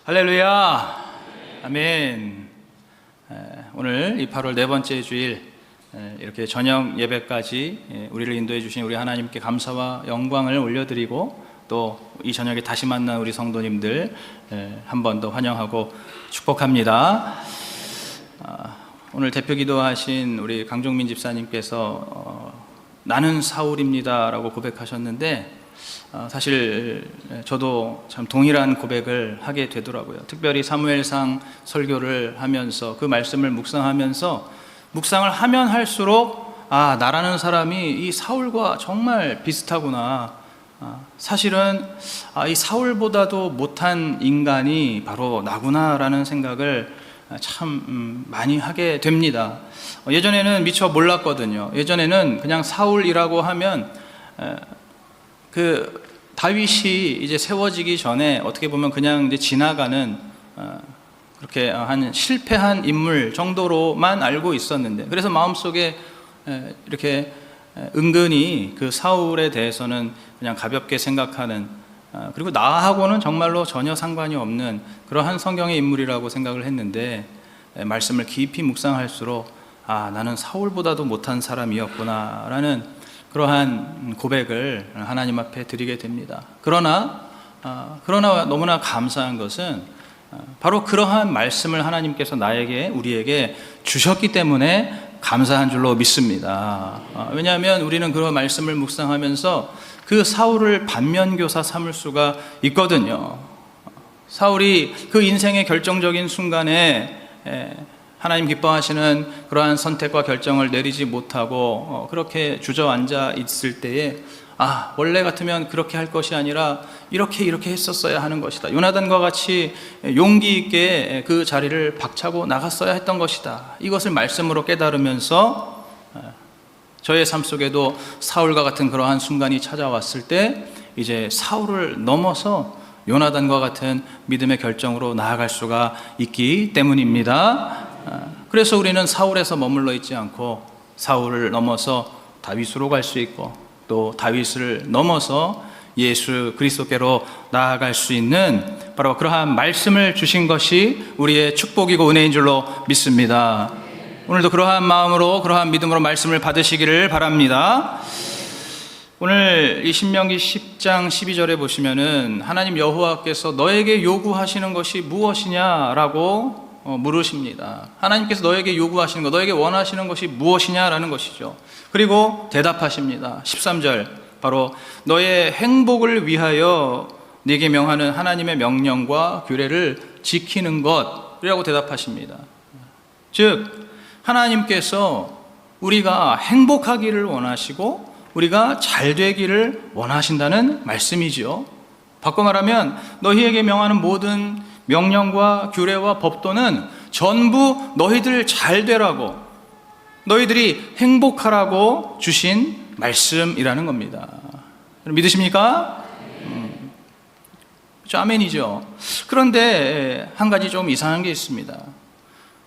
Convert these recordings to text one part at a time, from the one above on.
할렐루야, 아멘. 오늘 이 8월 네 번째 주일 이렇게 저녁 예배까지 우리를 인도해 주신 우리 하나님께 감사와 영광을 올려드리고, 또 이 저녁에 다시 만난 우리 성도님들 한 번 더 환영하고 축복합니다. 오늘 대표 기도하신 우리 강종민 집사님께서 나는 사울입니다 라고 고백하셨는데, 사실 저도 참 동일한 고백을 하게 되더라고요. 특별히 사무엘상 설교를 하면서 그 말씀을 묵상하면서 묵상을 하면 할수록 나라는 사람이 이 사울과 정말 비슷하구나. 사실은 이 사울보다도 못한 인간이 바로 나구나라는 생각을 참 많이 하게 됩니다. 예전에는 미처 몰랐거든요. 예전에는 그냥 사울이라고 하면 그 다윗이 이제 세워지기 전에 어떻게 보면 그냥 이제 지나가는 그렇게 한 실패한 인물 정도로만 알고 있었는데, 그래서 마음속에 이렇게 은근히 그 사울에 대해서는 그냥 가볍게 생각하는, 그리고 나하고는 정말로 전혀 상관이 없는 그러한 성경의 인물이라고 생각을 했는데, 말씀을 깊이 묵상할수록 나는 사울보다도 못한 사람이었구나 라는 그러한 고백을 하나님 앞에 드리게 됩니다. 그러나 너무나 감사한 것은 바로 그러한 말씀을 하나님께서 우리에게 주셨기 때문에 감사한 줄로 믿습니다. 왜냐하면 우리는 그런 말씀을 묵상하면서 그 사울을 반면교사 삼을 수가 있거든요. 사울이 그 인생의 결정적인 순간에 하나님 기뻐하시는 그러한 선택과 결정을 내리지 못하고 그렇게 주저앉아 있을 때에 원래 같으면 그렇게 할 것이 아니라 이렇게 했었어야 하는 것이다. 요나단과 같이 용기 있게 그 자리를 박차고 나갔어야 했던 것이다. 이것을 말씀으로 깨달으면서 저의 삶 속에도 사울과 같은 그러한 순간이 찾아왔을 때 이제 사울을 넘어서 요나단과 같은 믿음의 결정으로 나아갈 수가 있기 때문입니다. 그래서 우리는 사울에서 머물러 있지 않고 사울을 넘어서 다윗으로 갈 수 있고, 또 다윗을 넘어서 예수 그리스도께로 나아갈 수 있는 바로 그러한 말씀을 주신 것이 우리의 축복이고 은혜인 줄로 믿습니다. 오늘도 그러한 마음으로, 그러한 믿음으로 말씀을 받으시기를 바랍니다. 오늘 이 신명기 10장 12절에 보시면은 하나님 여호와께서 너에게 요구하시는 것이 무엇이냐라고 물으십니다. 하나님께서 너에게 요구하시는 것, 너에게 원하시는 것이 무엇이냐라는 것이죠. 그리고 대답하십니다. 13절, 바로 너의 행복을 위하여 네게 명하는 하나님의 명령과 규례를 지키는 것이라고 대답하십니다. 즉 하나님께서 우리가 행복하기를 원하시고 우리가 잘 되기를 원하신다는 말씀이죠. 바꿔 말하면 너희에게 명하는 모든 명령과 규례와 법도는 전부 너희들 잘 되라고, 너희들이 행복하라고 주신 말씀이라는 겁니다. 믿으십니까? 그렇죠? 아멘이죠. 그런데 한 가지 좀 이상한 게 있습니다.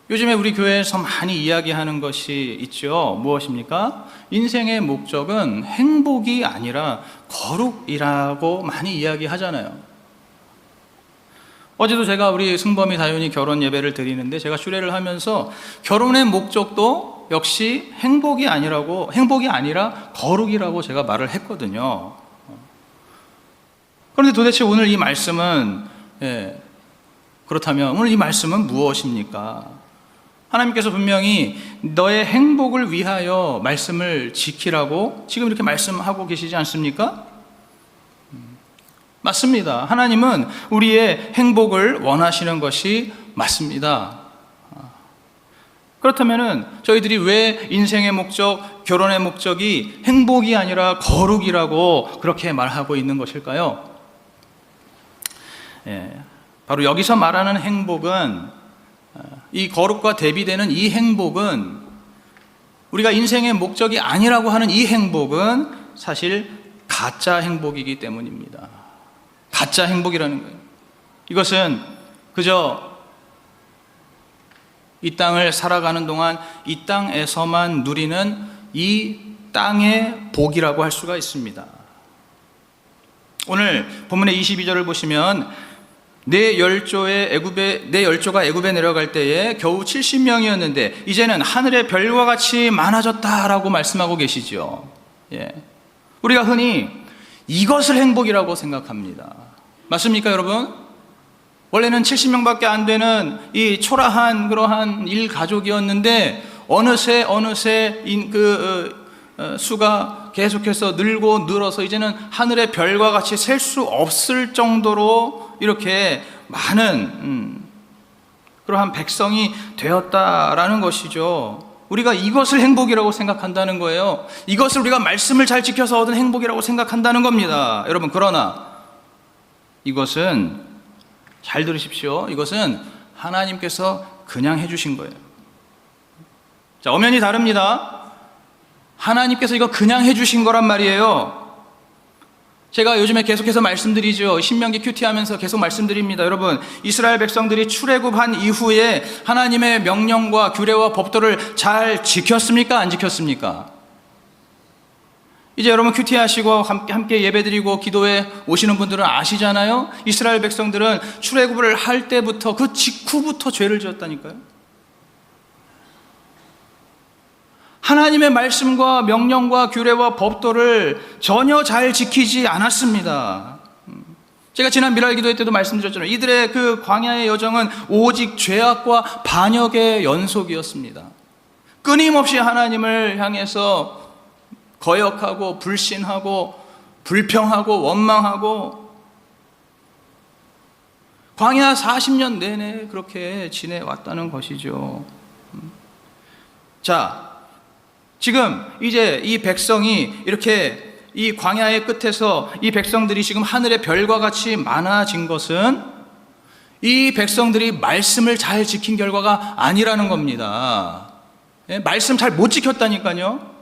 요즘에 우리 교회에서 많이 이야기하는 것이 있죠. 무엇입니까? 인생의 목적은 행복이 아니라 거룩이라고 많이 이야기하잖아요. 어제도 제가 우리 승범이 다윤이 결혼 예배를 드리는데, 제가 수례를 하면서 결혼의 목적도 역시 행복이 아니라 거룩이라고 제가 말을 했거든요. 그런데 도대체 오늘 이 말씀은 그렇다면 오늘 이 말씀은 무엇입니까? 하나님께서 분명히 너의 행복을 위하여 말씀을 지키라고 지금 이렇게 말씀하고 계시지 않습니까? 맞습니다. 하나님은 우리의 행복을 원하시는 것이 맞습니다. 그렇다면 저희들이 왜 인생의 목적, 결혼의 목적이 행복이 아니라 거룩이라고 그렇게 말하고 있는 것일까요? 바로 여기서 말하는 행복은, 이 거룩과 대비되는 이 행복은, 우리가 인생의 목적이 아니라고 하는 이 행복은 사실 가짜 행복이기 때문입니다. 가짜 행복이라는 거예요. 이것은 그저 이 땅을 살아가는 동안 이 땅에서만 누리는 이 땅의 복이라고 할 수가 있습니다. 오늘 본문의 22절을 보시면 내 열조가 애굽에 내려갈 때에 겨우 70명이었는데 이제는 하늘의 별과 같이 많아졌다라고 말씀하고 계시죠. 예. 우리가 흔히 이것을 행복이라고 생각합니다. 맞습니까, 여러분? 원래는 70명밖에 안 되는 이 초라한 그러한 일가족이었는데 어느새 수가 계속해서 늘어서 이제는 하늘의 별과 같이 셀 수 없을 정도로 이렇게 많은 그러한 백성이 되었다라는 것이죠. 우리가 이것을 행복이라고 생각한다는 거예요. 이것을 우리가 말씀을 잘 지켜서 얻은 행복이라고 생각한다는 겁니다. 여러분, 그러나 이것은 잘 들으십시오. 이것은 하나님께서 그냥 해주신 거예요. 자, 엄연히 다릅니다. 하나님께서 이거 그냥 해주신 거란 말이에요. 제가 요즘에 계속해서 말씀드리죠. 신명기 큐티하면서 계속 말씀드립니다. 여러분, 이스라엘 백성들이 출애굽한 이후에 하나님의 명령과 규례와 법도를 잘 지켰습니까? 안 지켰습니까? 이제 여러분 큐티하시고 함께 예배드리고 기도에 오시는 분들은 아시잖아요. 이스라엘 백성들은 출애굽을 할 때부터 그 직후부터 죄를 지었다니까요. 하나님의 말씀과 명령과 규례와 법도를 전혀 잘 지키지 않았습니다. 제가 지난 미랄 기도회 때도 말씀드렸잖아요. 이들의 그 광야의 여정은 오직 죄악과 반역의 연속이었습니다. 끊임없이 하나님을 향해서 거역하고 불신하고 불평하고 원망하고 광야 40년 내내 그렇게 지내왔다는 것이죠. 자, 지금 이제 이 백성이 이렇게 이 광야의 끝에서 이 백성들이 지금 하늘의 별과 같이 많아진 것은 이 백성들이 말씀을 잘 지킨 결과가 아니라는 겁니다. 말씀 잘 못 지켰다니까요.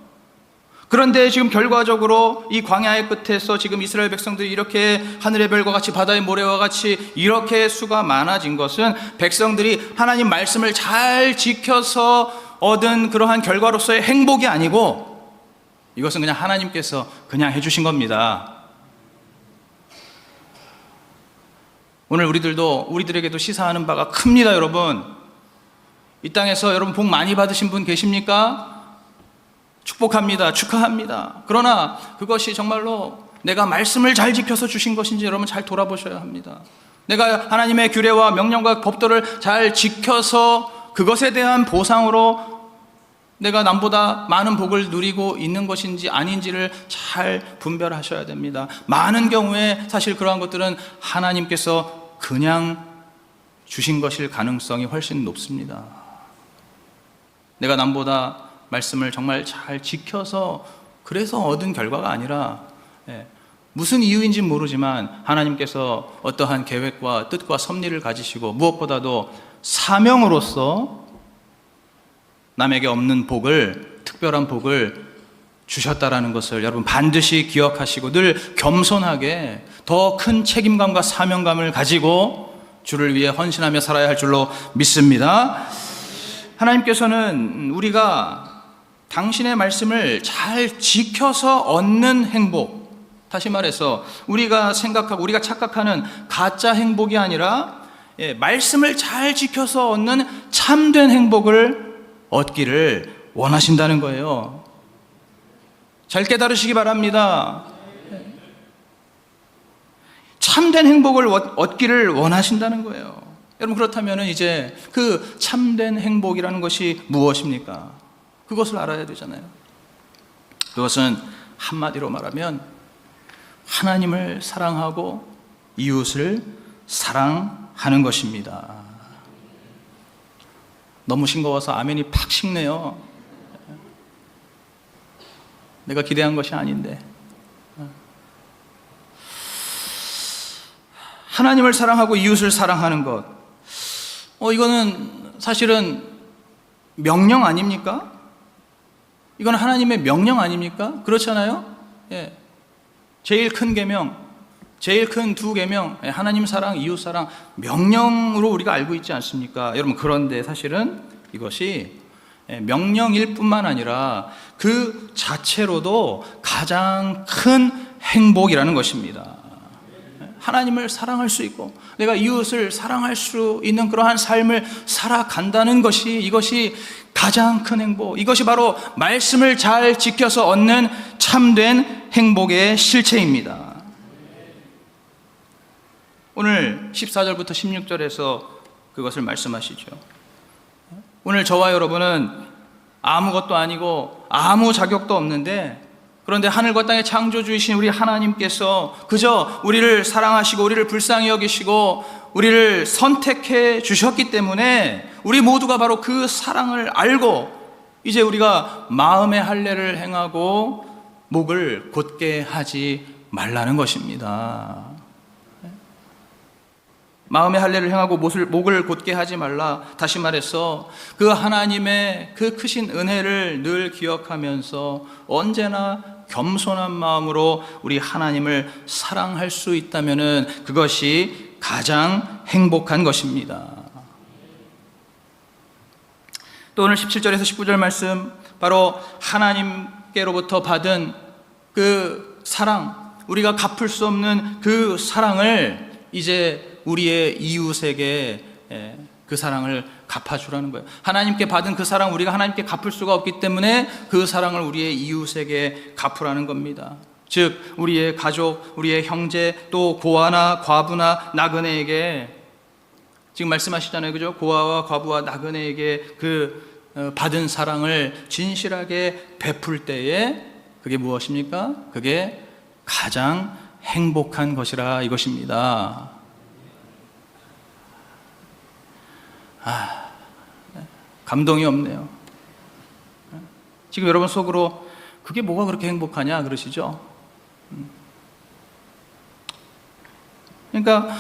그런데 지금 결과적으로 이 광야의 끝에서 지금 이스라엘 백성들이 이렇게 하늘의 별과 같이 바다의 모래와 같이 이렇게 수가 많아진 것은 백성들이 하나님 말씀을 잘 지켜서 얻은 그러한 결과로서의 행복이 아니고 이것은 그냥 하나님께서 그냥 해주신 겁니다. 오늘 우리들에게도 시사하는 바가 큽니다. 여러분, 이 땅에서 여러분 복 많이 받으신 분 계십니까? 축복합니다. 축하합니다. 그러나 그것이 정말로 내가 말씀을 잘 지켜서 주신 것인지 여러분 잘 돌아보셔야 합니다. 내가 하나님의 규례와 명령과 법도를 잘 지켜서 그것에 대한 보상으로 내가 남보다 많은 복을 누리고 있는 것인지 아닌지를 잘 분별하셔야 됩니다. 많은 경우에 사실 그러한 것들은 하나님께서 그냥 주신 것일 가능성이 훨씬 높습니다. 내가 남보다 말씀을 정말 잘 지켜서 그래서 얻은 결과가 아니라 무슨 이유인지 모르지만 하나님께서 어떠한 계획과 뜻과 섭리를 가지시고 무엇보다도 사명으로서 남에게 없는 복을, 특별한 복을 주셨다라는 것을 여러분 반드시 기억하시고 늘 겸손하게 더 큰 책임감과 사명감을 가지고 주를 위해 헌신하며 살아야 할 줄로 믿습니다. 하나님께서는 우리가 당신의 말씀을 잘 지켜서 얻는 행복, 다시 말해서 우리가 생각하고 우리가 착각하는 가짜 행복이 아니라 말씀을 잘 지켜서 얻는 참된 행복을 얻기를 원하신다는 거예요. 잘 깨달으시기 바랍니다. 참된 행복을 얻기를 원하신다는 거예요. 여러분, 그렇다면 이제 그 참된 행복이라는 것이 무엇입니까? 그것을 알아야 되잖아요. 그것은 한마디로 말하면 하나님을 사랑하고 이웃을 사랑하는 것입니다. 너무 싱거워서 아멘이 팍 식네요. 내가 기대한 것이 아닌데. 하나님을 사랑하고 이웃을 사랑하는 것, 이거는 사실은 명령 아닙니까? 이건 하나님의 명령 아닙니까? 그렇잖아요? 예. 제일 큰 계명, 제일 큰 두 계명, 하나님 사랑, 이웃 사랑, 명령으로 우리가 알고 있지 않습니까? 여러분, 그런데 사실은 이것이 명령일 뿐만 아니라 그 자체로도 가장 큰 행복이라는 것입니다. 하나님을 사랑할 수 있고 내가 이웃을 사랑할 수 있는 그러한 삶을 살아간다는 것이, 이것이 가장 큰 행복, 이것이 바로 말씀을 잘 지켜서 얻는 참된 행복의 실체입니다. 오늘 14절부터 16절에서 그것을 말씀하시죠. 오늘 저와 여러분은 아무것도 아니고 아무 자격도 없는데, 그런데 하늘과 땅의 창조주이신 우리 하나님께서 그저 우리를 사랑하시고 우리를 불쌍히 여기시고 우리를 선택해 주셨기 때문에 우리 모두가 바로 그 사랑을 알고 이제 우리가 마음의 할례를 행하고 목을 곧게 하지 말라는 것입니다. 마음의 할례를 행하고 목을 곧게 하지 말라. 다시 말해서 그 하나님의 그 크신 은혜를 늘 기억하면서 언제나 겸손한 마음으로 우리 하나님을 사랑할 수 있다면 그것이 가장 행복한 것입니다. 또 오늘 17절에서 19절 말씀, 바로 하나님께로부터 받은 그 사랑, 우리가 갚을 수 없는 그 사랑을 이제 우리의 이웃에게 그 사랑을 갚아주라는 거예요. 하나님께 받은 그 사랑, 우리가 하나님께 갚을 수가 없기 때문에 그 사랑을 우리의 이웃에게 갚으라는 겁니다. 즉 우리의 가족, 우리의 형제, 또 고아나 과부나 나그네에게, 지금 말씀하시잖아요, 그죠? 고아와 과부와 나그네에게 그 받은 사랑을 진실하게 베풀 때에 그게 무엇입니까? 그게 가장 행복한 것이라 이것입니다. 감동이 없네요. 지금 여러분 속으로 그게 뭐가 그렇게 행복하냐 그러시죠? 그러니까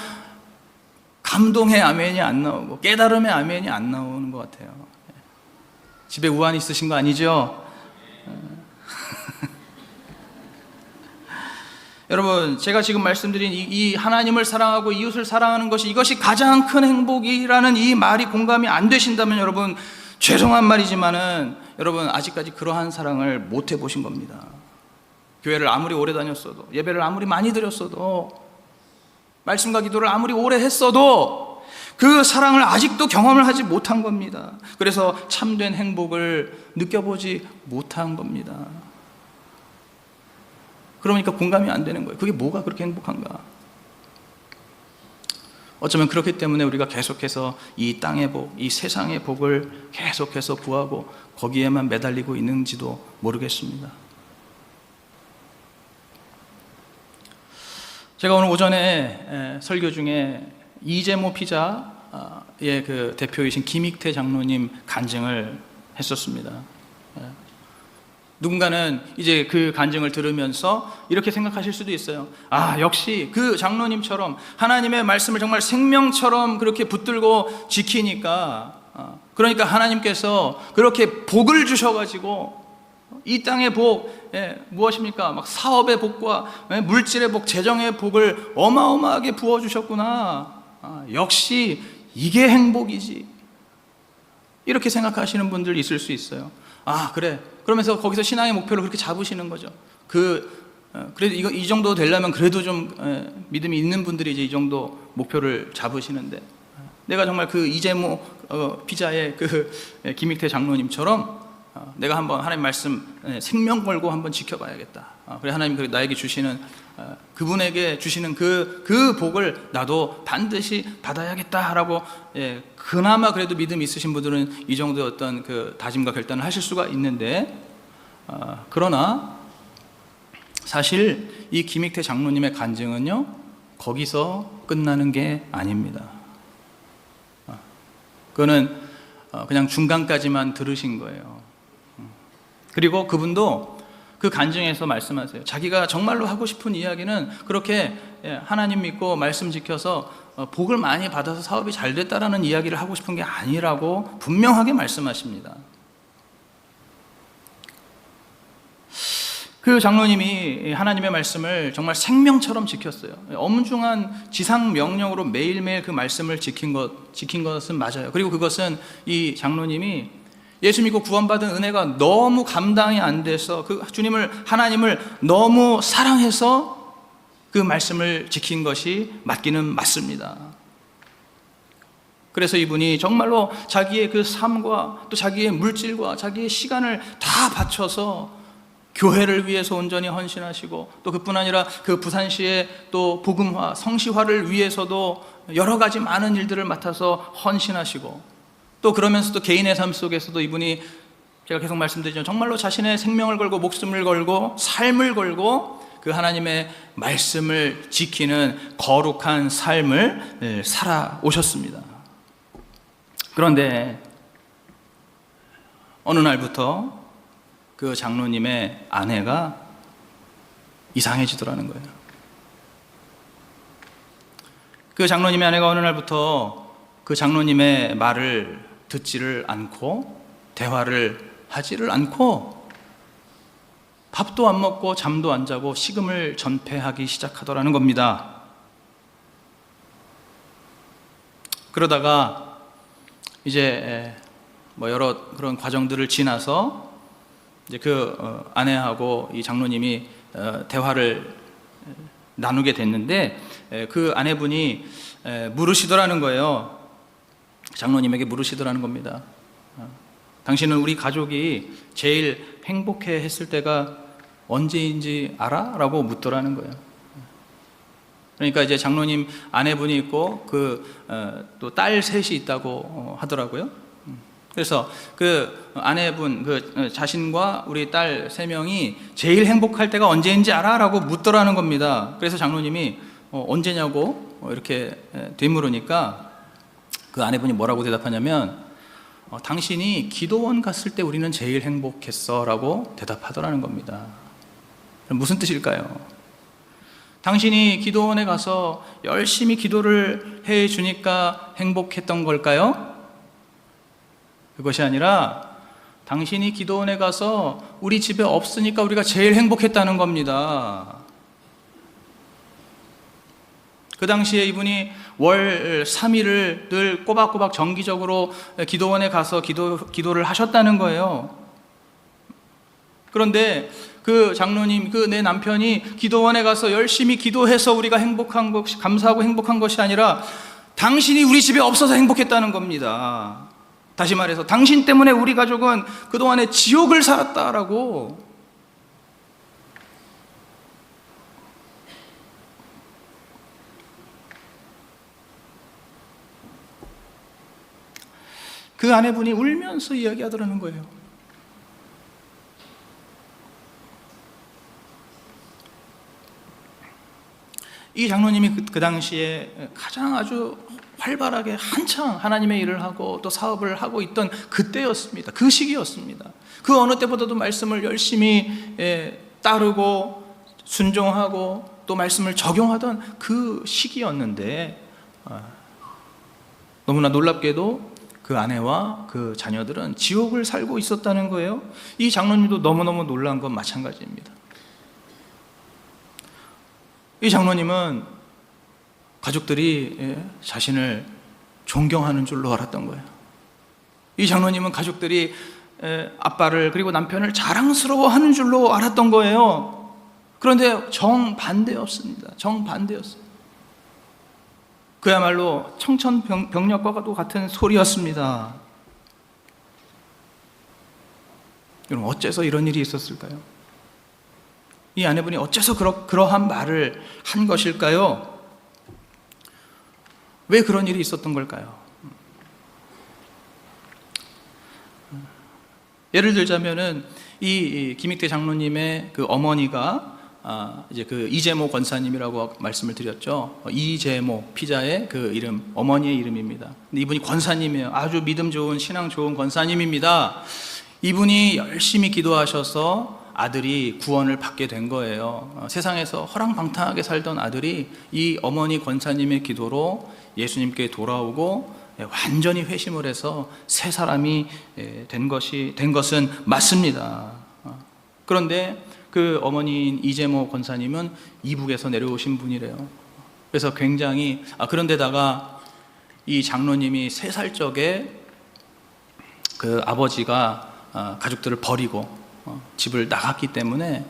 감동의 아멘이 안 나오고 깨달음의 아멘이 안 나오는 것 같아요. 집에 우환 있으신 거 아니죠? 여러분, 제가 지금 말씀드린 이 하나님을 사랑하고 이웃을 사랑하는 것이, 이것이 가장 큰 행복이라는 이 말이 공감이 안 되신다면 여러분, 죄송한 말이지만은 여러분 아직까지 그러한 사랑을 못 해보신 겁니다. 교회를 아무리 오래 다녔어도, 예배를 아무리 많이 드렸어도, 말씀과 기도를 아무리 오래 했어도 그 사랑을 아직도 경험을 하지 못한 겁니다. 그래서 참된 행복을 느껴보지 못한 겁니다. 그러니까 공감이 안 되는 거예요. 그게 뭐가 그렇게 행복한가? 어쩌면 그렇기 때문에 우리가 계속해서 이 땅의 복, 이 세상의 복을 계속해서 구하고 거기에만 매달리고 있는지도 모르겠습니다. 제가 오늘 오전에 설교 중에 이재모 피자의 그 대표이신 김익태 장로님 간증을 했었습니다. 누군가는 이제 그 간증을 들으면서 이렇게 생각하실 수도 있어요. 아, 역시 그 장로님처럼 하나님의 말씀을 정말 생명처럼 그렇게 붙들고 지키니까, 그러니까 하나님께서 그렇게 복을 주셔가지고 이 땅의 복, 무엇입니까? 막 사업의 복과 물질의 복, 재정의 복을 어마어마하게 부어주셨구나. 역시 이게 행복이지. 이렇게 생각하시는 분들 있을 수 있어요. 아, 그래. 그러면서 거기서 신앙의 목표를 그렇게 잡으시는 거죠. 그래도 이 정도 되려면 그래도 좀 믿음이 있는 분들이 이제 이 정도 목표를 잡으시는데, 내가 정말 그 이재모 피자의 그 김익태 장로님처럼 내가 한번 하나님 말씀 생명 걸고 한번 지켜봐야겠다. 그래 하나님 나에게 주시는 그분에게 주시는 그 복을 나도 반드시 받아야겠다라고, 그나마 그래도 믿음이 있으신 분들은 이 정도의 어떤 그 다짐과 결단을 하실 수가 있는데, 그러나 사실 이 김익태 장로님의 간증은요 거기서 끝나는 게 아닙니다. 그거는 그냥 중간까지만 들으신 거예요. 그리고 그분도 그 간증에서 말씀하세요. 자기가 정말로 하고 싶은 이야기는 그렇게 하나님 믿고 말씀 지켜서 복을 많이 받아서 사업이 잘 됐다라는 이야기를 하고 싶은 게 아니라고 분명하게 말씀하십니다. 그 장로님이 하나님의 말씀을 정말 생명처럼 지켰어요. 엄중한 지상 명령으로 매일매일 그 말씀을 지킨 것은 맞아요. 그리고 그것은 이 장로님이 예수 믿고 구원받은 은혜가 너무 감당이 안 돼서 그 하나님을 너무 사랑해서 그 말씀을 지킨 것이 맞기는 맞습니다. 그래서 이분이 정말로 자기의 그 삶과 또 자기의 물질과 자기의 시간을 다 바쳐서 교회를 위해서 온전히 헌신하시고, 또 그뿐 아니라 그 부산시의 또 복음화, 성시화를 위해서도 여러 가지 많은 일들을 맡아서 헌신하시고, 또 그러면서도 개인의 삶 속에서도 이분이, 제가 계속 말씀드리지만 정말로 자신의 생명을 걸고 목숨을 걸고 삶을 걸고 그 하나님의 말씀을 지키는 거룩한 삶을 살아오셨습니다. 그런데 어느 날부터 그 장로님의 아내가 이상해지더라는 거예요. 그 장로님의 아내가 어느 날부터 그 장로님의 말을 듣지를 않고 대화를 하지를 않고 밥도 안 먹고 잠도 안 자고 식음을 전폐하기 시작하더라는 겁니다. 그러다가 이제 뭐 여러 그런 과정들을 지나서 이제 그 아내하고 이 장로님이 대화를 나누게 됐는데, 그 아내분이 물으시더라는 거예요. 장로님에게 물으시더라는 겁니다. 당신은 우리 가족이 제일 행복해 했을 때가 언제인지 알아? 라고 묻더라는 거예요. 그러니까 이제 장로님 아내분이 있고 또 딸 셋이 있다고 하더라고요. 그래서 그 아내분, 그 자신과 우리 딸 3명이 제일 행복할 때가 언제인지 알아? 라고 묻더라는 겁니다. 그래서 장로님이 언제냐고 이렇게 되물으니까 그 아내분이 뭐라고 대답하냐면 당신이 기도원 갔을 때 우리는 제일 행복했어 라고 대답하더라는 겁니다. 무슨 뜻일까요? 당신이 기도원에 가서 열심히 기도를 해 주니까 행복했던 걸까요? 그것이 아니라 당신이 기도원에 가서 우리 집에 없으니까 우리가 제일 행복했다는 겁니다. 그 당시에 이분이 월 3일을 늘 꼬박꼬박 정기적으로 기도원에 가서 기도를 하셨다는 거예요. 그런데 그 장로님, 그 내 남편이 기도원에 가서 열심히 기도해서 우리가 행복한 것이, 감사하고 행복한 것이 아니라 당신이 우리 집에 없어서 행복했다는 겁니다. 다시 말해서 당신 때문에 우리 가족은 그동안에 지옥을 살았다라고. 그 아내분이 울면서 이야기하더라는 거예요. 이 장로님이 그 당시에 가장 아주 활발하게 한창 하나님의 일을 하고 또 사업을 하고 있던 그때였습니다. 그 시기였습니다. 그 어느 때보다도 말씀을 열심히 따르고 순종하고 또 말씀을 적용하던 그 시기였는데, 너무나 놀랍게도 그 아내와 그 자녀들은 지옥을 살고 있었다는 거예요. 이 장로님도 너무너무 놀란 건 마찬가지입니다. 이 장로님은 가족들이 자신을 존경하는 줄로 알았던 거예요. 이 장로님은 가족들이 아빠를 그리고 남편을 자랑스러워하는 줄로 알았던 거예요. 그런데 정반대였습니다. 정반대였어요. 그야말로 청천벽력과도 같은 소리였습니다. 여러분, 어째서 이런 일이 있었을까요? 이 아내분이 어째서 그러한 말을 한 것일까요? 왜 그런 일이 있었던 걸까요? 예를 들자면은 이 김익태 장로님의 그 어머니가 이제 그 이재모 권사님이라고 말씀을 드렸죠. 이재모 피자의 그 이름, 어머니의 이름입니다. 근데 이분이 권사님이에요. 아주 믿음 좋은, 신앙 좋은 권사님입니다. 이분이 열심히 기도하셔서 아들이 구원을 받게 된 거예요. 세상에서 허랑방탕하게 살던 아들이 이 어머니 권사님의 기도로 예수님께 돌아오고 완전히 회심을 해서 새 사람이 된 것은 맞습니다. 그런데 그 어머니인 이재모 권사님은 이북에서 내려오신 분이래요. 그래서 굉장히 그런데다가 이 장로님이 3살 적에 그 아버지가 가족들을 버리고 집을 나갔기 때문에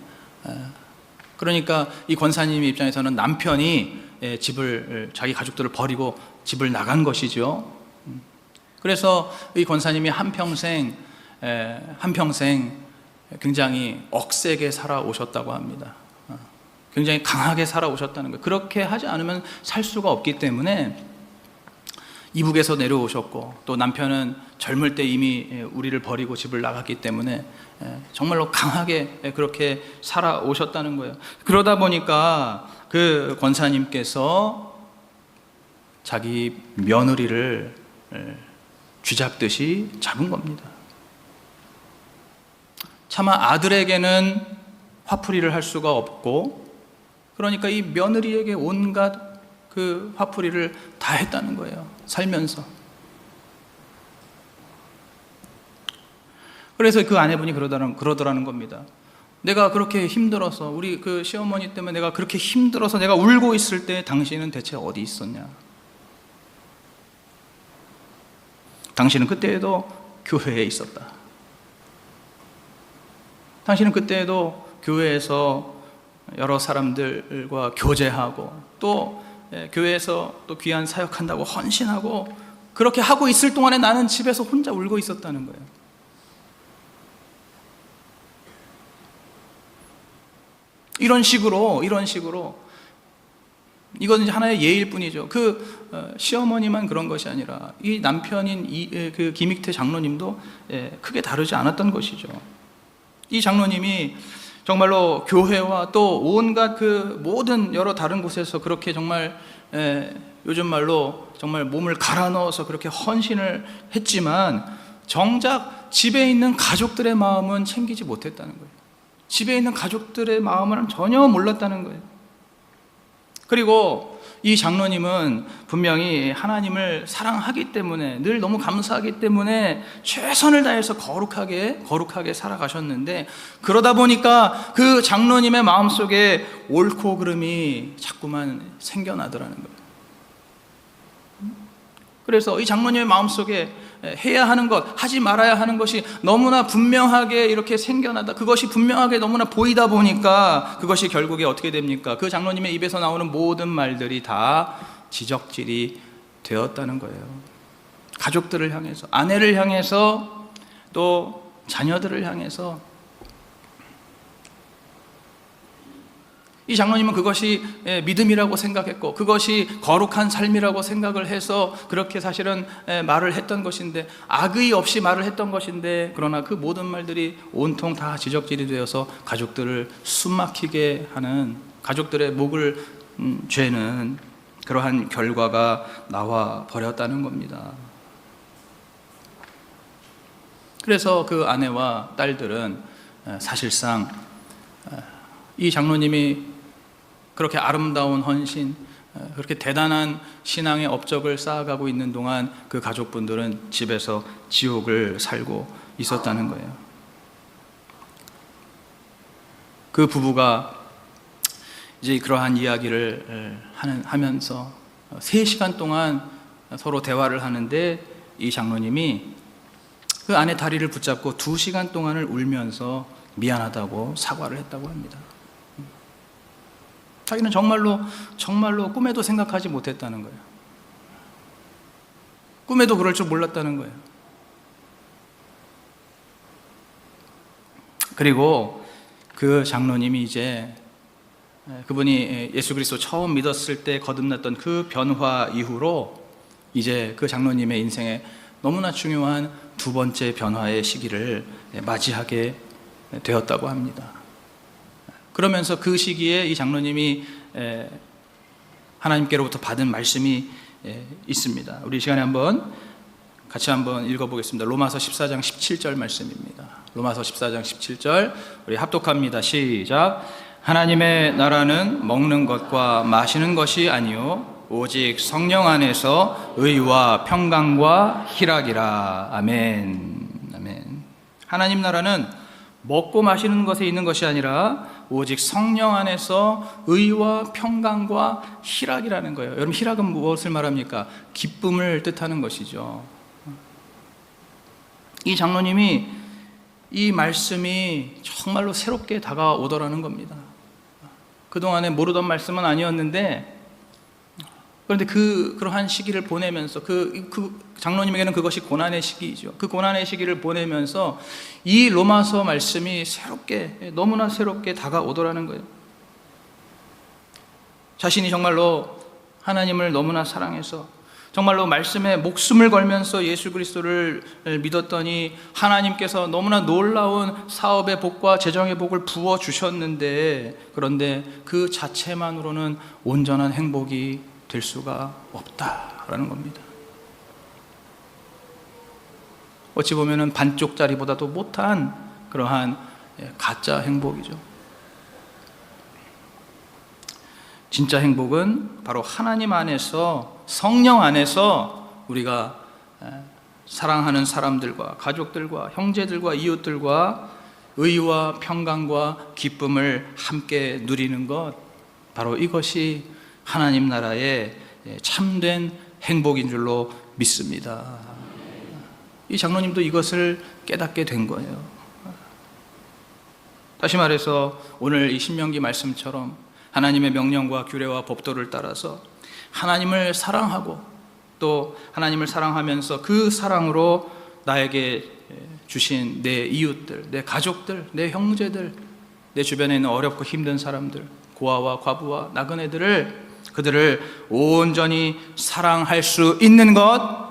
그러니까 이 권사님 입장에서는 남편이 집을, 자기 가족들을 버리고 집을 나간 것이죠. 그래서 이 권사님이 한평생 굉장히 억세게 살아오셨다고 합니다. 굉장히 강하게 살아오셨다는 거예요. 그렇게 하지 않으면 살 수가 없기 때문에 이북에서 내려오셨고, 또 남편은 젊을 때 이미 우리를 버리고 집을 나갔기 때문에 정말로 강하게 그렇게 살아오셨다는 거예요. 그러다 보니까 그 권사님께서 자기 며느리를 쥐잡듯이 잡은 겁니다. 차마 아들에게는 화풀이를 할 수가 없고, 그러니까 이 며느리에게 온갖 그 화풀이를 다 했다는 거예요, 살면서. 그래서 그 아내분이 그러더라는 겁니다. 내가 그렇게 힘들어서, 우리 그 시어머니 때문에 내가 그렇게 힘들어서 내가 울고 있을 때 당신은 대체 어디 있었냐? 당신은 그때에도 교회에 있었다. 당신은 그때에도 교회에서 여러 사람들과 교제하고, 또 교회에서 또 귀한 사역한다고 헌신하고, 그렇게 하고 있을 동안에 나는 집에서 혼자 울고 있었다는 거예요. 이런 식으로 이건 이제 하나의 예일 뿐이죠. 그 시어머니만 그런 것이 아니라 이 남편인 그 김익태 장로님도 크게 다르지 않았던 것이죠. 이 장로님이 정말로 교회와 또 온갖 그 모든 여러 다른 곳에서 그렇게 정말 요즘 말로 정말 몸을 갈아 넣어서 그렇게 헌신을 했지만, 정작 집에 있는 가족들의 마음은 챙기지 못했다는 거예요. 집에 있는 가족들의 마음은 전혀 몰랐다는 거예요. 그리고 이 장로님은 분명히 하나님을 사랑하기 때문에, 늘 너무 감사하기 때문에 최선을 다해서 거룩하게 살아가셨는데, 그러다 보니까 그 장로님의 마음속에 옳고 그름이 자꾸만 생겨나더라는 거예요. 그래서 이 장로님의 마음속에 해야 하는 것, 하지 말아야 하는 것이 너무나 분명하게 이렇게 생겨나다, 그것이 분명하게 너무나 보이다 보니까 그것이 결국에 어떻게 됩니까? 그 장로님의 입에서 나오는 모든 말들이 다 지적질이 되었다는 거예요. 가족들을 향해서, 아내를 향해서, 또 자녀들을 향해서. 이 장로님은 그것이 믿음이라고 생각했고, 그것이 거룩한 삶이라고 생각을 해서 그렇게 사실은 말을 했던 것인데, 악의 없이 말을 했던 것인데, 그러나 그 모든 말들이 온통 다 지적질이 되어서 가족들을 숨막히게 하는, 가족들의 목을 죄는 그러한 결과가 나와 버렸다는 겁니다. 그래서 그 아내와 딸들은 사실상 이 장로님이 그렇게 아름다운 헌신, 그렇게 대단한 신앙의 업적을 쌓아가고 있는 동안 그 가족분들은 집에서 지옥을 살고 있었다는 거예요. 그 부부가 이제 그러한 이야기를 하면서 3시간 동안 서로 대화를 하는데, 이 장로님이 그 아내 다리를 붙잡고 2시간 동안을 울면서 미안하다고 사과를 했다고 합니다. 자기는 정말로 꿈에도 생각하지 못했다는 거예요. 꿈에도 그럴 줄 몰랐다는 거예요. 그리고 그 장로님이 이제 그분이 예수 그리스도 처음 믿었을 때 거듭났던 그 변화 이후로 이제 그 장로님의 인생에 너무나 중요한 2번째 변화의 시기를 맞이하게 되었다고 합니다. 그러면서 그 시기에 이 장로님이 하나님께로부터 받은 말씀이 있습니다. 우리 이 시간에 같이 한번 읽어보겠습니다. 로마서 14장 17절 말씀입니다. 로마서 14장 17절 우리 합독합니다. 시작. 하나님의 나라는 먹는 것과 마시는 것이 아니요 오직 성령 안에서 의와 평강과 희락이라. 아멘. 아멘. 하나님 나라는 먹고 마시는 것에 있는 것이 아니라 오직 성령 안에서 의와 평강과 희락이라는 거예요. 여러분, 희락은 무엇을 말합니까? 기쁨을 뜻하는 것이죠. 이 장로님이 이 말씀이 정말로 새롭게 다가오더라는 겁니다. 그동안에 모르던 말씀은 아니었는데, 그런데 그러한 시기를 보내면서 그 장로님에게는 그것이 고난의 시기이죠. 그 고난의 시기를 보내면서 이 로마서 말씀이 너무나 새롭게 다가오더라는 거예요. 자신이 정말로 하나님을 너무나 사랑해서 정말로 말씀에 목숨을 걸면서 예수 그리스도를 믿었더니 하나님께서 너무나 놀라운 사업의 복과 재정의 복을 부어주셨는데, 그런데 그 자체만으로는 온전한 행복이 될 수가 없다라는 겁니다. 어찌 보면은 반쪽짜리보다도 못한 그러한 가짜 행복이죠. 진짜 행복은 바로 하나님 안에서, 성령 안에서 우리가 사랑하는 사람들과 가족들과 형제들과 이웃들과 의와 평강과 기쁨을 함께 누리는 것, 바로 이것이 하나님 나라의 참된 행복인 줄로 믿습니다. 이 장로님도 이것을 깨닫게 된 거예요. 다시 말해서 오늘 이 신명기 말씀처럼 하나님의 명령과 규례와 법도를 따라서 하나님을 사랑하고 또 하나님을 사랑하면서 그 사랑으로 나에게 주신 내 이웃들, 내 가족들, 내 형제들, 내 주변에 있는 어렵고 힘든 사람들, 고아와 과부와 나그네들을, 그들을 온전히 사랑할 수 있는 것,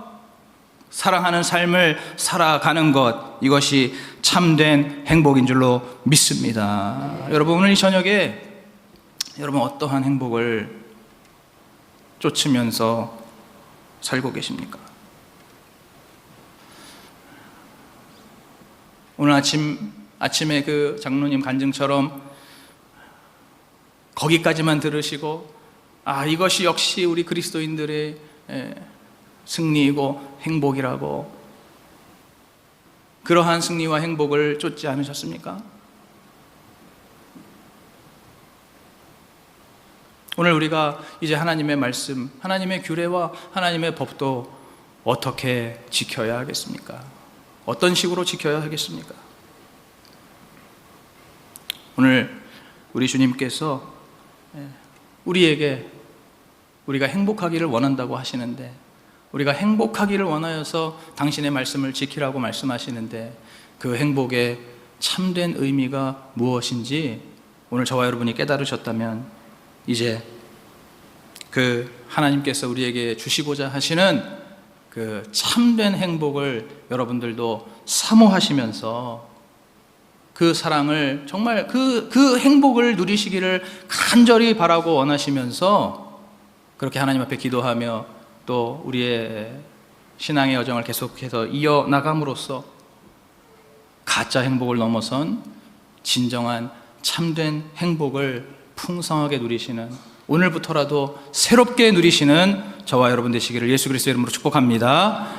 사랑하는 삶을 살아가는 것, 이것이 참된 행복인 줄로 믿습니다. 여러분, 오늘 이 저녁에 여러분 어떠한 행복을 쫓으면서 살고 계십니까? 오늘 아침에 그 장로님 간증처럼 거기까지만 들으시고, 이것이 역시 우리 그리스도인들의 승리이고 행복이라고, 그러한 승리와 행복을 쫓지 않으셨습니까? 오늘 우리가 이제 하나님의 말씀, 하나님의 규례와 하나님의 법도 어떻게 지켜야 하겠습니까? 어떤 식으로 지켜야 하겠습니까? 오늘 우리 주님께서 우리에게, 우리가 행복하기를 원한다고 하시는데, 우리가 행복하기를 원하여서 당신의 말씀을 지키라고 말씀하시는데, 그 행복의 참된 의미가 무엇인지 오늘 저와 여러분이 깨달으셨다면, 이제 그 하나님께서 우리에게 주시고자 하시는 그 참된 행복을 여러분들도 사모하시면서 그 사랑을, 정말 그 행복을 누리시기를 간절히 바라고 원하시면서 그렇게 하나님 앞에 기도하며 또 우리의 신앙의 여정을 계속해서 이어나감으로써 가짜 행복을 넘어선 진정한 참된 행복을 풍성하게 누리시는, 오늘부터라도 새롭게 누리시는 저와 여러분 되시기를 예수 그리스도의 이름으로 축복합니다.